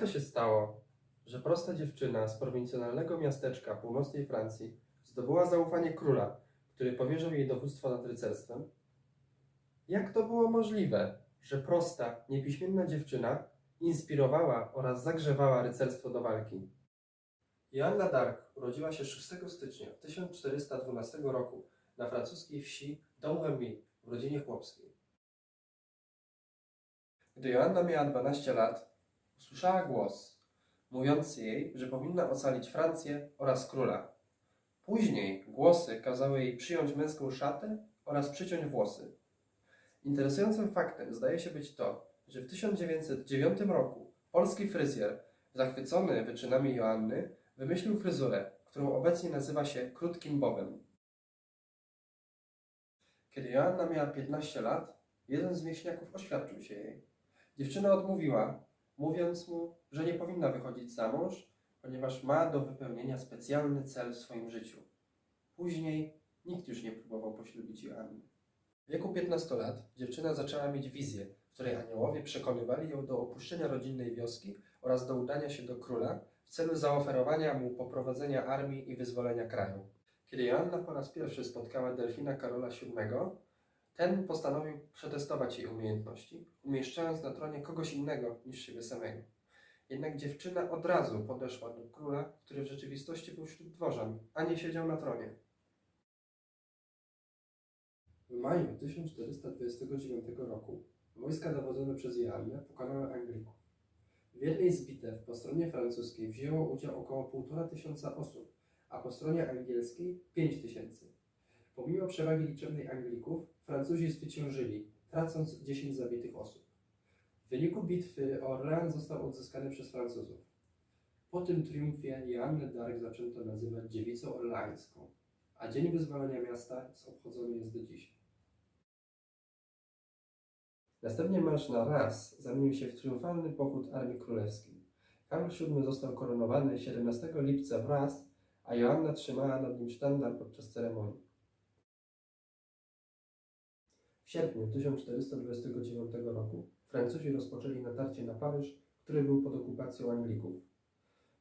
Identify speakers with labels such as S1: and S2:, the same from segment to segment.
S1: to się stało, że prosta dziewczyna z prowincjonalnego miasteczka północnej Francji zdobyła zaufanie króla, który powierzył jej dowództwo nad rycerstwem? Jak to było możliwe, że prosta, niepiśmienna dziewczyna inspirowała oraz zagrzewała rycerstwo do walki? Joanna d'Arc urodziła się 6 stycznia 1412 roku na francuskiej wsi Domremy w rodzinie chłopskiej. Gdy Joanna miała 12 lat, usłyszała głos mówiący jej, że powinna ocalić Francję oraz króla. Później głosy kazały jej przyjąć męską szatę oraz przyciąć włosy. Interesującym faktem zdaje się być to, że w 1909 roku polski fryzjer, zachwycony wyczynami Joanny, wymyślił fryzurę, którą obecnie nazywa się krótkim bobem. Kiedy Joanna miała 15 lat, jeden z wieśniaków oświadczył się jej. Dziewczyna odmówiła, mówiąc mu, że nie powinna wychodzić za mąż, ponieważ ma do wypełnienia specjalny cel w swoim życiu. Później nikt już nie próbował poślubić Joanny. W wieku 15 lat dziewczyna zaczęła mieć wizję, w której aniołowie przekonywali ją do opuszczenia rodzinnej wioski oraz do udania się do króla w celu zaoferowania mu poprowadzenia armii i wyzwolenia kraju. Kiedy Joanna po raz pierwszy spotkała delfina Karola VII, ten postanowił przetestować jej umiejętności, umieszczając na tronie kogoś innego niż siebie samego. Jednak dziewczyna od razu podeszła do króla, który w rzeczywistości był wśród dworzan, a nie siedział na tronie. W maju 1429 roku wojska dowodzone przez Joannę pokonały Anglików. W jednej z bitew po stronie francuskiej wzięło udział około 1500 osób, a po stronie angielskiej 5000. Pomimo przewagi liczebnej Anglików, Francuzi zwyciężyli, tracąc 10 zabitych osób. W wyniku bitwy Orleans został odzyskany przez Francuzów. Po tym triumfie Joannę d'Arc zaczęto nazywać dziewicą orleańską, a Dzień Wyzwolenia miasta obchodzony jest do dzisiaj. Następnie marsz na Reims zamienił się w triumfalny pochód Armii Królewskiej. Karol VII został koronowany 17 lipca w Reims, a Joanna trzymała nad nim sztandar podczas ceremonii. W sierpniu 1429 roku Francuzi rozpoczęli natarcie na Paryż, który był pod okupacją Anglików.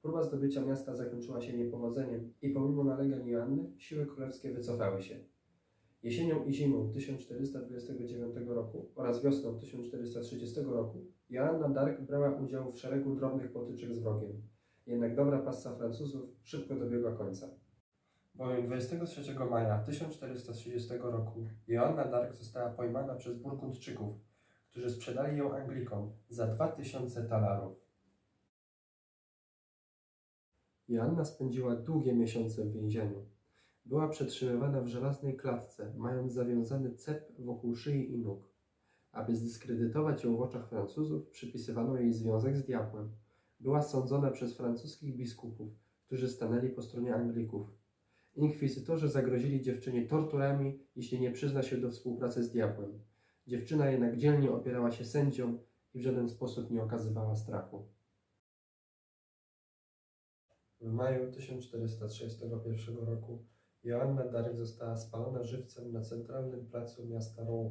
S1: Próba zdobycia miasta zakończyła się niepowodzeniem i pomimo nalegań Joanny siły królewskie wycofały się. Jesienią i zimą 1429 roku oraz wiosną 1430 roku Joanna d'Arc brała udział w szeregu drobnych potyczek z wrogiem. Jednak dobra passa Francuzów szybko dobiegła końca. Bowiem 23 maja 1430 roku Joanna d'Arc została pojmana przez Burgundczyków, którzy sprzedali ją Anglikom za 2000 talarów. Joanna spędziła długie miesiące w więzieniu. Była przetrzymywana w żelaznej klatce, mając zawiązany cep wokół szyi i nóg. Aby zdyskredytować ją w oczach Francuzów, przypisywano jej związek z diabłem. Była sądzona przez francuskich biskupów, którzy stanęli po stronie Anglików. Inkwizytorzy zagrozili dziewczynie torturami, jeśli nie przyzna się do współpracy z diabłem. Dziewczyna jednak dzielnie opierała się sędziom i w żaden sposób nie okazywała strachu. W maju 1431 roku Joanna d'Arc została spalona żywcem na centralnym placu miasta Rouen.